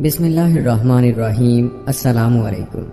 بسم اللہ الرحمن الرحیم۔ السلام علیکم۔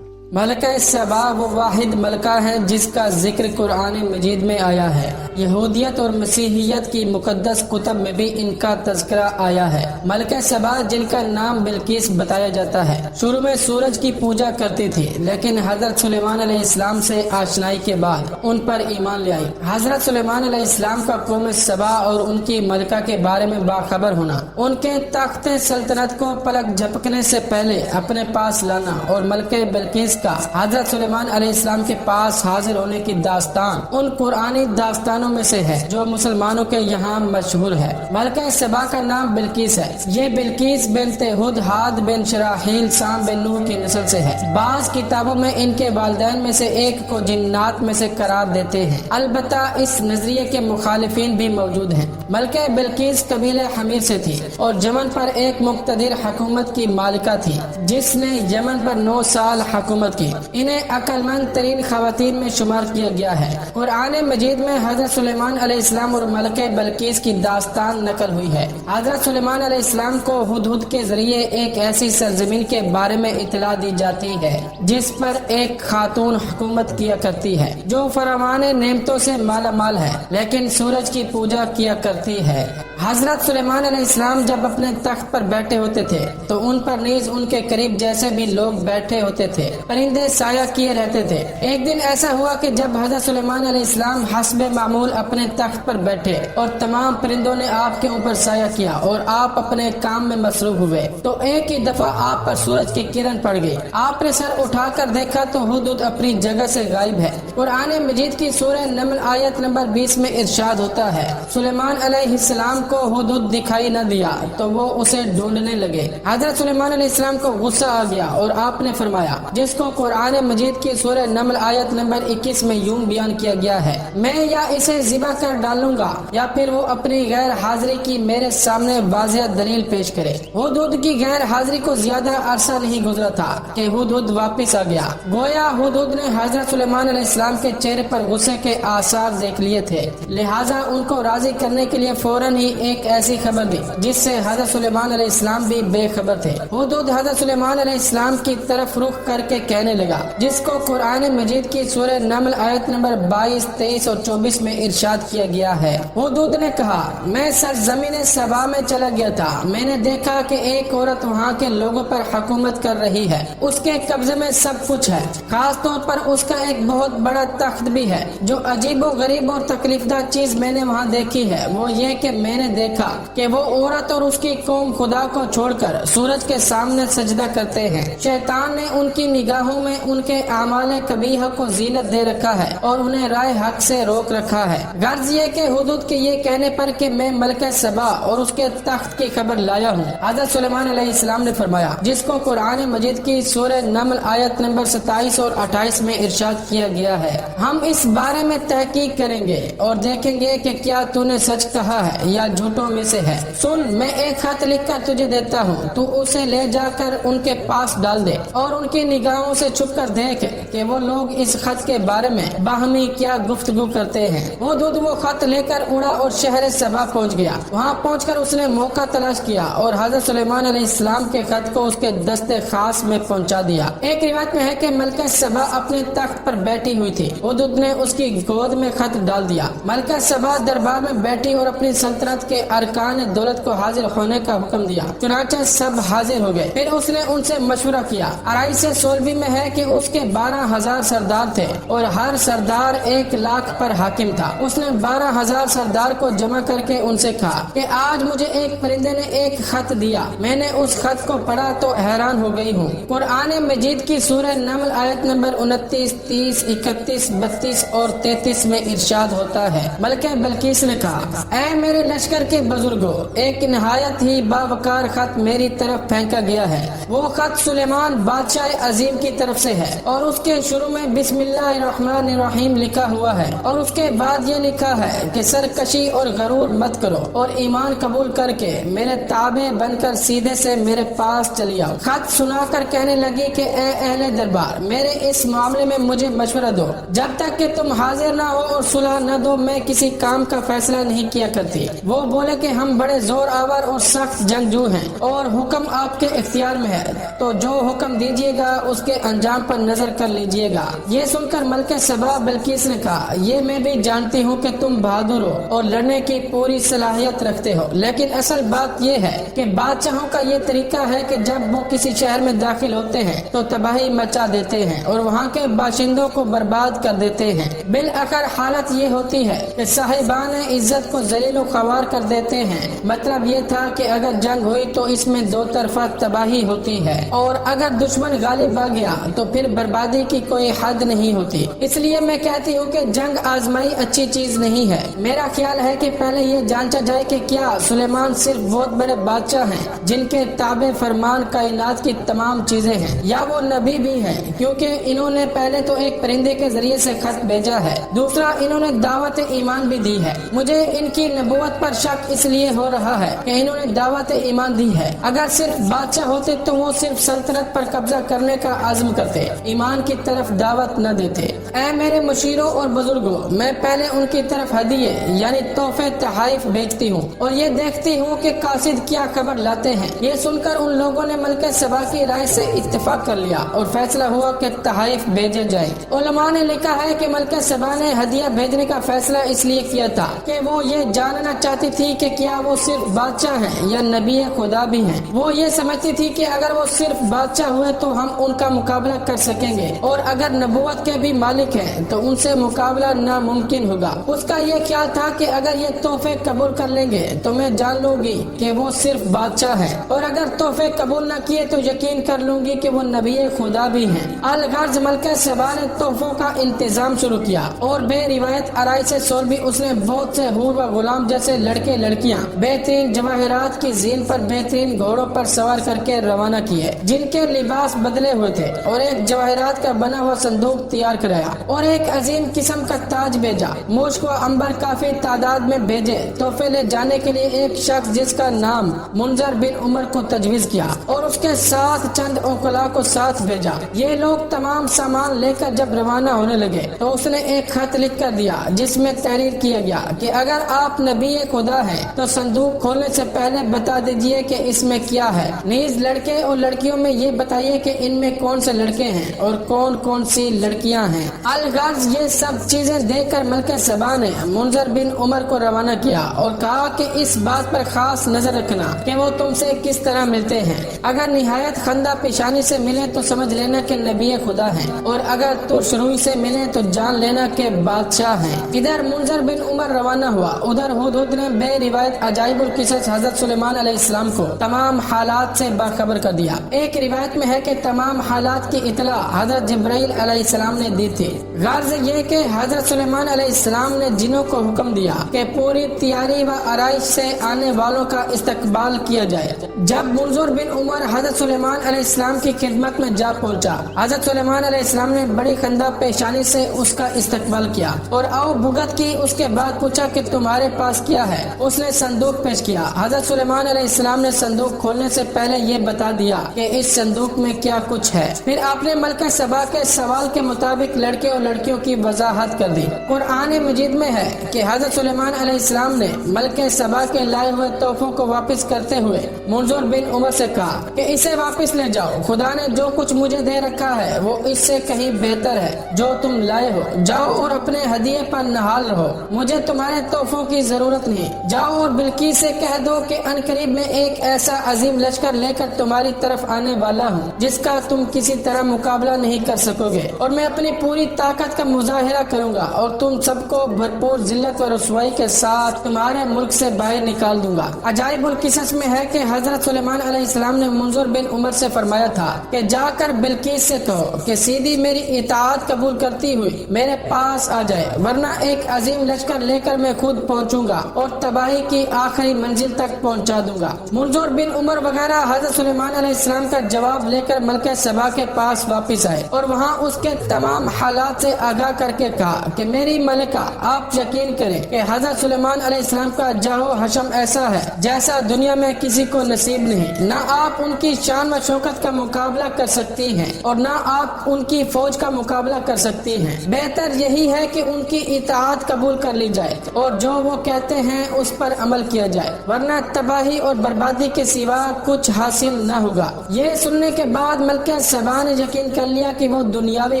ملکہ سبا وہ واحد ملکہ ہے جس کا ذکر قرآن مجید میں آیا ہے۔ یہودیت اور مسیحیت کی مقدس کتب میں بھی ان کا تذکرہ آیا ہے۔ ملکہ سبا جن کا نام بلقیس بتایا جاتا ہے، شروع میں سورج کی پوجا کرتی تھی، لیکن حضرت سلیمان علیہ السلام سے آشنائی کے بعد ان پر ایمان لے آئی۔ حضرت سلیمان علیہ السلام کا قوم سبا اور ان کی ملکہ کے بارے میں باخبر ہونا، ان کے تخت سلطنت کو پلک جھپکنے سے پہلے اپنے پاس لانا اور ملکہ بلقیس کا حضرت سلیمان علیہ السلام کے پاس حاضر ہونے کی داستان ان قرآنی داستانوں میں سے ہے جو مسلمانوں کے یہاں مشہور ہے۔ ملکہ سبا کا نام بلقیس ہے۔ یہ بلقیس بنت ہدہد بن شراحیل سام بن نوح کی نسل سے ہے۔ بعض کتابوں میں ان کے والدین میں سے ایک کو جنات میں سے قرار دیتے ہیں، البتہ اس نظریے کے مخالفین بھی موجود ہیں۔ ملکہ بلقیس قبیلہ حمیر سے تھی اور یمن پر ایک مقتدر حکومت کی مالکہ تھی جس نے یمن پر 9 سال حکومت کی۔ انہیں عقل مند ترین خواتین میں شمار کیا گیا ہے۔ قرآن مجید میں حضرت سلیمان علیہ السلام اور ملکہ بلقیس کی داستان نقل ہوئی ہے۔ حضرت سلیمان علیہ السلام کو ہدہد کے ذریعے ایک ایسی سرزمین کے بارے میں اطلاع دی جاتی ہے جس پر ایک خاتون حکومت کیا کرتی ہے جو فراوان نعمتوں سے مالا مال ہے، لیکن سورج کی پوجا کیا کرتی ہے۔ حضرت سلیمان علیہ السلام جب اپنے تخت پر بیٹھے ہوتے تھے تو ان پر نیز ان کے قریب جیسے بھی لوگ بیٹھے ہوتے تھے پرندے سایہ کیے رہتے تھے۔ ایک دن ایسا ہوا کہ جب حضرت سلیمان علیہ السلام حسب معمول اپنے تخت پر بیٹھے اور تمام پرندوں نے آپ کے اوپر سایہ کیا اور آپ اپنے کام میں مصروف ہوئے تو ایک ہی دفعہ آپ پر سورج کی کرن پڑ گئی۔ آپ نے سر اٹھا کر دیکھا تو ہدہد اپنی جگہ سے غائب ہے۔ قرآن مجید کی سورہ نمل آیت نمبر 20 میں ارشاد ہوتا ہے، سلیمان علیہ السلام کو ہدہد دکھائی نہ دیا تو وہ اسے ڈھونڈنے لگے۔ حضرت سلیمان علیہ السلام کو غصہ آ گیا اور آپ نے فرمایا، جس کو قرآن مجید کی سورہ نمل آیت نمبر 21 میں یوں بیان کیا گیا ہے، میں یا اسے ذبح کر ڈالوں گا یا پھر وہ اپنی غیر حاضری کی میرے سامنے واضح دلیل پیش کرے۔ ہدہد کی غیر حاضری کو زیادہ عرصہ نہیں گزرا تھا کہ ہدہد واپس آ گیا۔ گویا ہدہد نے حضرت سلیمان علیہ السلام کے چہرے پر غصے کے آثار دیکھ لیے تھے، لہٰذا ان کو راضی کرنے کے لیے فوراً ہی ایک ایسی خبر دی جس سے حضرت سلیمان علیہ السلام بھی بے خبر تھے۔ ہدہد حضرت سلیمان علیہ السلام کی طرف رخ کر کے کہنے لگا، جس کو قرآن مجید کی سورہ نمل آیت نمبر 22، 23 اور 24 میں ارشاد کیا گیا ہے۔ ہدہد نے کہا، میں سرزمین سبا میں چلا گیا تھا، میں نے دیکھا کہ ایک عورت وہاں کے لوگوں پر حکومت کر رہی ہے، اس کے قبضے میں سب کچھ ہے، خاص طور پر اس کا ایک بہت بڑا تخت بھی ہے۔ جو عجیب و غریب اور تکلیف دہ چیز میں نے وہاں دیکھی ہے وہ یہ کہ میں نے دیکھا کہ وہ عورت اور اس کی قوم خدا کو چھوڑ کر سورج کے سامنے سجدہ کرتے ہیں۔ شیطان نے ان کی نگاہوں میں ان کے اعمال قبیحہ کو زینت دے رکھا ہے اور انہیں رائے حق سے روک رکھا ہے۔ غرض یہ کہ ہدہد کے یہ کہنے پر کہ میں ملکہ سبا اور اس کے تخت کی خبر لایا ہوں، حضرت سلیمان علیہ السلام نے فرمایا، جس کو قرآن مجید کی سورہ نمل آیت نمبر 27 اور 28 میں ارشاد کیا گیا ہے، ہم اس بارے میں تحقیق کریں گے اور دیکھیں گے کہ کیا تو نے سچ کہا ہے یا جھوٹوں میں سے ہے۔ سن، میں ایک خط لکھ کر تجھے دیتا ہوں، تو اسے لے جا کر ان کے پاس ڈال دے اور ان کی نگاہوں سے چھپ کر دیکھ کہ وہ لوگ اس خط کے بارے میں باہمی کیا گفتگو کرتے ہیں۔ ہدہد وہ خط لے کر اڑا اور شہر سبا پہنچ گیا۔ وہاں پہنچ کر اس نے موقع تلاش کیا اور حضرت سلیمان علیہ السلام کے خط کو اس کے دستے خاص میں پہنچا دیا۔ ایک روایت میں ہے کہ ملکہ سبا اپنے تخت پر بیٹھی ہوئی تھی، ہدہد نے اس کی گود میں خط ڈال دیا۔ ملکہ سبا دربار میں بیٹھی اور اپنی سلطنت کے ارکان دولت کو حاضر ہونے کا حکم دیا، چنانچہ سب حاضر ہو گئے۔ پھر اس نے ان سے مشورہ کیا۔ آرائش سولہویں میں ہے کہ اس کے 12,000 سردار تھے اور ہر سردار 1,00,000 پر حاکم تھا۔ اس نے 12,000 سردار کو جمع کر کے ان سے کہا کہ آج مجھے ایک پرندے نے ایک خط دیا، میں نے اس خط کو پڑھا تو حیران ہو گئی ہوں۔ قرآن مجید کی سورہ نمل آیت نمبر 29، 30، 31، 32 اور 33 میں ارشاد ہوتا ہے، ملکہ بلقیس نے کہا، اے میرے لشکر کے بزرگوں، ایک نہایت ہی باوقار خط میری طرف پھینکا گیا ہے۔ وہ خط سلیمان بادشاہ عظیم کی طرف سے ہے اور اس کے شروع میں بسم اللہ الرحمن الرحیم لکھا ہوا ہے اور اس کے بعد یہ لکھا ہے کہ سرکشی اور غرور مت کرو اور ایمان قبول کر کے میرے تابع بن کر سیدھے سے میرے پاس چلی آؤ۔ خط سنا کر کہنے لگی کہ اے اہل دربار، میرے اس معاملے میں مجھے مشورہ دو، جب تک کہ تم حاضر نہ ہو اور صلح نہ دو میں کسی کام کا فیصلہ نہیں کیا کرتی۔ وہ بولے کہ ہم بڑے زور آور اور سخت جنگجو ہیں اور حکم آپ کے اختیار میں ہے، تو جو حکم دیجیے گا اس کے انجام پر نظر کر لیجیے گا۔ یہ سن کر ملکہ سبا بلقیس نے کہا، یہ میں بھی جانتی ہوں کہ تم بہادر ہو اور لڑنے کی پوری صلاحیت رکھتے ہو، لیکن اصل بات یہ ہے کہ بادشاہوں کا یہ طریقہ ہے کہ جب وہ کسی شہر میں داخل ہوتے ہیں تو تباہی مچا دیتے ہیں اور وہاں کے باشندوں کو برباد کر دیتے ہیں۔ بالآخر حالت یہ ہوتی ہے کہ صاحبان عزت کو ذلیل و خوار کر دیتے ہیں۔ مطلب یہ تھا کہ اگر جنگ ہوئی تو اس میں دو طرفہ تباہی ہوتی ہے اور اگر دشمن غالب آ گیا تو پھر بربادی کی کوئی حد نہیں ہوتی۔ اس لیے میں کہتی ہوں کہ جنگ آزمائی اچھی چیز نہیں ہے۔ میرا خیال ہے کہ پہلے یہ جانچا جائے کہ کیا سلیمان صرف بہت بڑے بادشاہ ہیں جن کے تابع فرمان کائنات کی تمام چیزیں ہیں، یا وہ نبی بھی ہیں، کیونکہ انہوں نے پہلے تو ایک پرندے کے ذریعے سے خط بھیجا ہے، دوسرا انہوں نے دعوت ایمان بھی دی ہے۔ مجھے ان کی نبوت پر شک اس لیے ہو رہا ہے کہ انہوں نے دعوت ایمان دی ہے۔ اگر صرف بادشاہ ہوتے تو وہ صرف سلطنت پر قبضہ کرنے کا عزم کرتے، ایمان کی طرف دعوت نہ دیتے۔ اے میرے مشیروں اور بزرگوں، میں پہلے ان کی طرف ہدیے یعنی تحفے تحائف بھیجتی ہوں اور یہ دیکھتی ہوں کہ قاصد کیا خبر لاتے ہیں۔ یہ سن کر ان لوگوں نے ملکہ سبا کی رائے سے اتفاق کر لیا اور فیصلہ ہوا کہ تحائف بھیجے جائیں۔ علماء نے لکھا ہے کہ ملکہ سبا نے ہدیہ بھیجنے کا فیصلہ اس لیے کیا تھا کہ وہ یہ جاننا چاہتی تھی کہ کیا وہ صرف بادشاہ ہیں یا نبی خدا بھی ہیں۔ وہ یہ سمجھتی تھی کہ اگر وہ صرف بادشاہ ہوئے تو ہم ان کا مقابلہ کر سکیں گے اور اگر نبوت کے بھی مالک ہیں تو ان سے مقابلہ ناممکن ہوگا۔ اس کا یہ خیال تھا کہ اگر یہ تحفے قبول کر لیں گے تو میں جان لوں گی کہ وہ صرف بادشاہ ہیں اور اگر تحفے قبول نہ کیے تو یقین کر لوں گی کہ وہ نبی خدا بھی ہیں۔ الغرض ملکہ سبا نے تحفوں کا انتظام شروع کیا اور بے روایت آرائی سے سوربی اس نے بہت سے حور و غلام جیسے لڑکے لڑکیاں بہترین جواہرات کی زین پر بہترین گھوڑوں پر سوار کر کے روانہ کیے، جن کے لباس بدلے ہوئے تھے، اور ایک جواہرات کا بنا ہوا صندوق تیار کرایا اور ایک عظیم قسم کا تاج بھیجا۔ مشک و عنبر کافی تعداد میں بھیجے۔ تحفے لے جانے کے لیے ایک شخص جس کا نام منذر بن عمر کو تجویز کیا اور اس کے ساتھ چند اوقلا کو ساتھ بھیجا۔ یہ لوگ تمام سامان لے کر جب روانہ ہونے لگے تو اس نے ایک خط لکھ کر دیا جس میں تحریر کیا گیا کہ اگر آپ نبی خدا ہیں تو صندوق کھولنے سے پہلے بتا دیجئے کہ اس میں کیا ہے، نیز لڑکے اور لڑکیوں میں یہ بتائیے کہ ان میں کون سے لڑکے ہیں اور کون کون سی لڑکیاں ہیں۔ الغرض یہ سب چیزیں دیکھ کر ملکہ سبا نے منذر بن عمر کو روانہ کیا اور کہا کہ اس بات پر خاص نظر رکھنا کہ وہ تم سے کس طرح ملتے ہیں۔ اگر نہایت خندہ پیشانی سے ملے تو سمجھ لینا کہ نبی خدا ہیں اور اگر ترش روئی سے ملے تو جان لینا کہ بادشاہ ہیں۔ ادھر منذر بن عمر روانہ ہوا، ادھر ہدہد نے بے روایت عجائب القصص حضرت سلیمان علیہ السلام کو تمام حالات سے باخبر کر دیا۔ ایک روایت میں ہے کہ تمام حالات کی اطلاع حضرت جبرائیل علیہ السلام نے دی تھی۔ غرض یہ کہ حضرت سلیمان علیہ السلام نے جنوں کو حکم دیا کہ پوری تیاری و آرائش سے آنے والوں کا استقبال کیا جائے۔ جب منذر بن عمر حضرت سلیمان علیہ السلام کی خدمت میں جا پہنچا، حضرت سلیمان علیہ السلام نے بڑی خندہ پیشانی سے اس کا استقبال کیا اور آؤ بھگت کی۔ اس کے بعد پوچھا کہ تمہارے پاس کیا ہے؟ اس نے صندوق پیش کیا۔ حضرت سلیمان علیہ السلام نے صندوق کھولنے سے پہلے یہ بتا دیا کہ اس صندوق میں کیا کچھ ہے۔ پھر آپ نے ملکہ سبا کے سوال کے مطابق لڑکے اور لڑکیوں کی وضاحت کر دی۔ قرآن مجید میں ہے کہ حضرت سلیمان علیہ السلام نے ملکہ سبا کے لائے ہوئے تحفوں کو واپس کرتے ہوئے منذر بن عمر سے کہا کہ اسے واپس لے جاؤ، خدا نے جو کچھ مجھے دے رکھا ہے وہ اس سے کہیں بہتر ہے جو تم لائے ہو۔ جاؤ اور اپنے ہدیے پر نہال رہو، مجھے تمہارے تحفوں کی ضرورت نہیں۔ جاؤ اور بلقیس سے کہہ دو کہ عنقریب میں ایک ایسا عظیم لشکر لے کر تمہاری طرف آنے والا ہوں جس کا تم کسی طرح مقابلہ نہیں کر سکو گے، اور میں اپنی پوری طاقت کا مظاہرہ کروں گا اور تم سب کو بھرپور ذلت و رسوائی کے ساتھ تمہارے ملک سے باہر نکال دوں گا۔ عجائب القصص میں ہے کہ حضرت سلیمان علیہ السلام نے منظور بن عمر سے فرمایا تھا کہ جا کر بلقیس سے کہو کہ سیدھی میری اطاعت قبول کرتی ہوئی میرے پاس آ جائے، ورنہ ایک عظیم لشکر لے کر میں خود پہنچوں گا اور تباہی کی آخری منزل تک پہنچا دوں گا۔ منظور بن عمر وغیرہ حضرت سلیمان علیہ السلام کا جواب لے کر ملکہ سبا کے پاس واپس آئے اور وہاں اس کے تمام حالات سے آگاہ کر کے کہا کہ میری ملکہ، آپ یقین کریں کہ حضرت سلیمان علیہ السلام کا جاہ و حشم ایسا ہے جیسا دنیا میں کسی کو نصیب نہیں۔ نہ آپ ان کی شان و شوکت کا مقابلہ کر سکتی ہیں اور نہ آپ ان کی فوج کا مقابلہ کر سکتی ہیں۔ بہتر یہی ہے کہ ان کی اطاعت قبول کر لی جائے اور جو وہ کہتے ہیں اس پر عمل کیا جائے، ورنہ تباہی اور بربادی کے سوا کچھ حاصل نہ ہوگا۔ یہ سننے کے بعد ملکہ سبا نے یقین کر لیا کہ وہ دنیاوی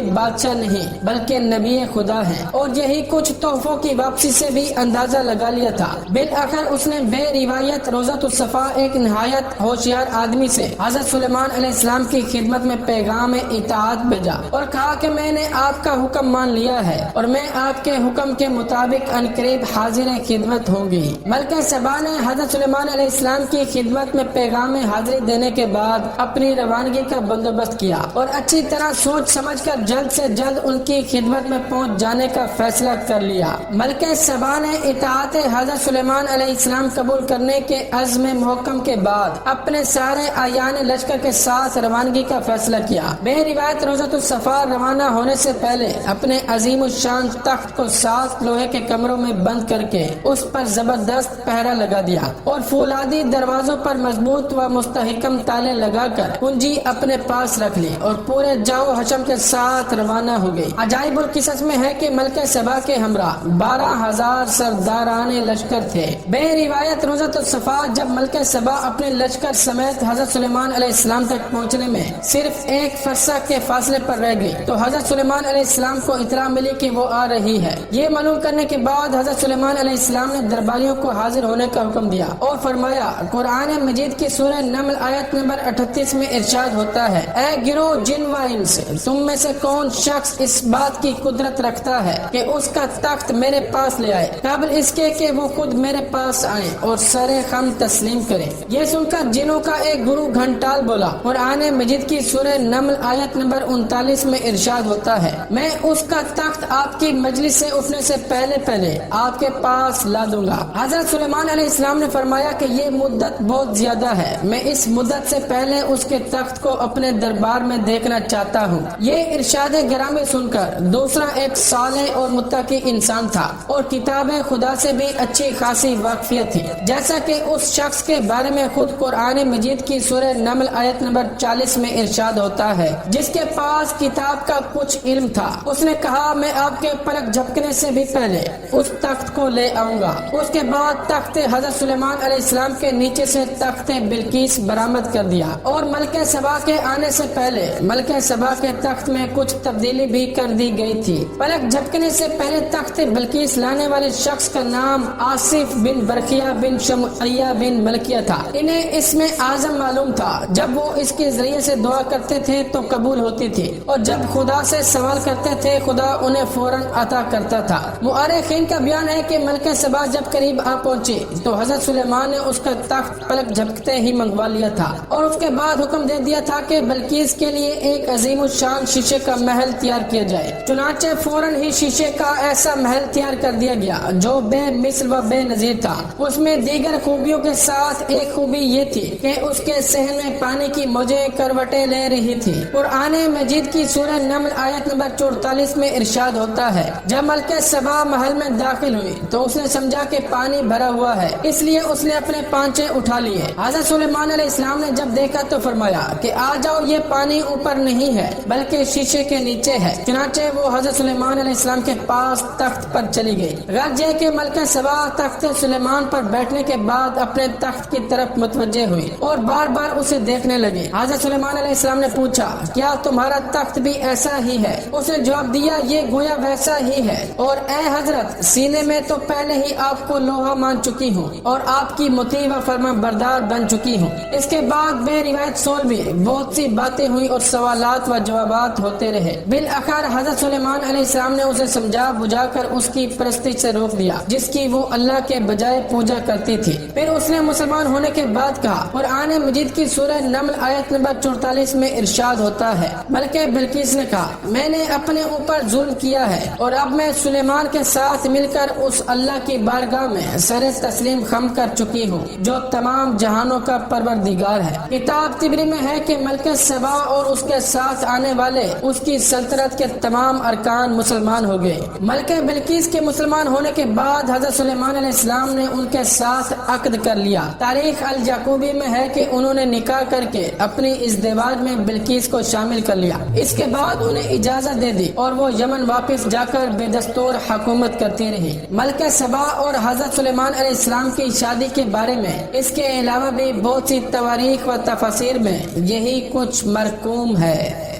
بادشاہ نہیں بلکہ نبی خدا ہیں، اور یہی کچھ تحفوں کی واپسی سے بھی اندازہ لگا لیا تھا۔ بالآخر اس نے بے روایت روضۃ الصفا ایک نہایت ہوشیار آدمی سے حضرت سلیمان علیہ السلام کی خدمت میں پیغام اطاعت بھیجا اور کہا کہ میں نے آپ کا حکم مان لیا ہے اور میں آپ کے حکم کے مطابق عنقریب حاضر خدمت ہوں گی۔ ملکہ سبا نے حضرت سلیمان علیہ السلام کی خدمت میں پیغام حاضری دینے کے بعد اپنی روانگی کا بندوبست کیا اور اچھی طرح سوچ سمجھ کر جلد سے جلد ان کی خدمت میں پہنچ جانے کا فیصلہ کر لیا۔ ملکہ سبا نے اطاعت حضرت سلیمان علیہ السلام قبول کرنے کے عزم محکم کے بعد اپنے سارے اعیان لشکر کے ساتھ روانگی کا فیصلہ کیا۔ بے روایت روضۃ الصفا روانہ ہونے سے پہلے اپنے عظیم الشان تخت کو 7 لوہے کے کمروں میں بند کر کے اس پر زبردست پہرا لگا دیا اور فولادی دروازوں پر مضبوط و مستحکم تالے لگا کر کنجی اپنے پاس رکھ لی اور پورے جاؤ حشم کے ساتھ روانہ ہو گئی۔ عجائب القصص میں ہے کہ ملکہ سبا کے ہمراہ 12,000 سرداران لشکر تھے۔ بے روایت روضۃ الصفا جب ملکہ سبا اپنے لشکر سمیت حضرت سلیمان علیہ السلام تک پہنچنے میں صرف 1 فرسخ کے فاصلے پر رہ گئی تو حضرت سلیمان علیہ السلام کو اطلاع ملی کہ وہ آ رہی ہے۔ یہ معلوم کرنے کے بعد حضرت سلیمان علیہ السلام نے درباریوں کو حاضر ہونے کا حکم دیا اور فرمایا، قرآن مجید کی سورہ نمل آیت نمبر 38 میں ارشاد ہوتا ہے، اے گروہ جن و انس، تم میں سے کون شخص اس بات کی قدرت رکھتا ہے کہ اس کا تخت میرے پاس لے آئے قبل اس کے کہ وہ خود میرے پاس آئیں اور سر خم تسلیم کریں۔ یہ سن کر جنوں کا ایک گروہ گھنٹال بولا، قرآن مجید کی سورہ نمل آیت نمبر 39 میں ارشاد ہوتا ہے، میں اس کا تخت آپ کی مجلس سے اٹھنے سے پہلے آپ کے پاس لا دوں گا۔ حضرت سلیمان علیہ السلام نے فرمایا کہ یہ مدت بہت زیادہ ہے، میں اس مدت سے پہلے اس کے تخت کو اپنے دربار میں دیکھنا چاہتا ہوں۔ یہ ارشاد گرامی سن کر دوسرا ایک صالح اور متقی انسان تھا اور کتاب خدا سے بھی اچھی خاصی واقفیت تھی، جیسا کہ اس شخص کے بارے میں خود قرآن مجید کی سورہ نمل آیت نمبر 40 میں ارشاد ہوتا ہے، جس کے پاس کتاب کا کچھ علم تھا۔ اس نے کہا، میں آپ کے پلک جھپکنے سے بھی پہلے اس تخت کو لے آؤں گا۔ اس کے بعد تخت حضرت سلیمان علیہ السلام کے نیچے سے تخت بلقیس برآمد کر دیا اور ملکہ سبا کے آنے سے پہلے ملکہ سبا کے تخت میں کچھ تبدیلی بھی کر دی گئی تھی۔ پلک جھپکنے سے پہلے تخت بلقیس لانے والے شخص کا نام آصف بن برقیہ بن شمعیہ بن ملکیہ تھا۔ انہیں اس میں اعظم معلوم تھا، جب وہ اس کے ذریعے سے دعا کرتے تھے تو قبول ہوتی تھی اور جب خدا سے سوال کرتے تھے خدا انہیں فوراً عطا کرتا تھا۔ مؤرخین کا بیان ہے کہ ملکہ سبا جب قریب آ پہنچی تو حضرت سلیمان نے اس کا تخت پلک جھپکتے ہی منگوا لیا تھا اور اس کے بعد حکم دے دیا تھا کہ بلقیس کے لیے ایک عظیم الشان شیشے کا محل تیار کیا جائے۔ چنانچہ فوراً ہی شیشے کا ایسا محل تیار کر دیا گیا جو بے مثل و بے نظیر تھا۔ اس میں دیگر خوبیوں کے ساتھ ایک خوبی یہ تھی کہ اس کے صحن میں پانی کی موجیں کروٹیں لے رہی تھی۔ قرآن مجید کی سورہ نمل آیت نمبر 44 میں ارشاد ہوتا ہے، جب ملکہ سبا محل میں داخل ہوئی تو اس نے سمجھا کہ پانی بھرا ہوا ہے، اس لیے اس نے اپنے پانچے اٹھا لیے۔ حضرت سلیمان علیہ السلام نے جب دیکھا تو فرمایا کہ آ جاؤ، یہ پانی اوپر نہیں ہے بلکہ شیشے کے نیچے ہے۔ چنانچہ وہ حضرت سلیمان علیہ السلام کے پاس تخت پر چلی گئی۔ غرض یہ کہ ملکہ سبا تخت سلیمان پر بیٹھنے کے بعد اپنے تخت کی طرف متوجہ ہوئی اور بار بار اسے دیکھنے لگی۔ حضرت سلیمان علیہ السلام نے پوچھا، کیا تمہارا تخت بھی ایسا ہی ہے؟ اس نے جواب دیا، یہ گویا ویسا ہی ہے، اور اے حضرت، سینے میں تو پہلے ہی آپ کو لوہا مان چکی ہوں اور آپ کی مطیع و فرما بردار بن چکی ہوں۔ اس کے بعد بے روایت سول بھی بہت سی باتیں ہوئی اور سوالات و جوابات ہوتے رہے۔ بالآخر بار حضرت سلیمان علیہ السلام نے اسے سمجھا بجھا کر اس کی پرستش سے روک دیا جس کی وہ اللہ کے بجائے پوجا کرتی تھی۔ پھر اس نے مسلمان ہونے کے بعد کہا۔ قرآن مجید کی سورہ نمل آیت نمبر 44 میں ارشاد ہوتا ہے، ملکہ بلقیس نے کہا میں نے اپنے اوپر ظلم کیا ہے اور اب میں سلیمان کے ساتھ مل کر اس اللہ کی بارگاہ میں سر تسلیم خم کر چکی ہوں جو تمام جہانوں کا پروردگار ہے۔ کتاب طبری میں ہے کہ ملکہ سبا اور اس کے ساتھ آنے والے اس کی سلطنت کے تمام ارکان مسلمان ہو گئے۔ ملکہ بلقیس کے مسلمان ہونے کے بعد حضرت سلیمان علیہ السلام نے ان کے ساتھ عقد کر لیا۔ تاریخ الجاقوبی میں ہے کہ انہوں نے نکاح کر کے اپنی ازدواج میں بلقیس کو شامل کر لیا۔ اس کے بعد انہیں اجازت دے دی اور وہ یمن واپس جا کر بے دستور حکومت کرتی رہی۔ ملکہ سبا اور حضرت سلیمان علیہ السلام کی شادی کے بارے میں اس کے علاوہ بھی بہت سی تواریخ و تفاسیر میں یہی کچھ مرقوم ہے۔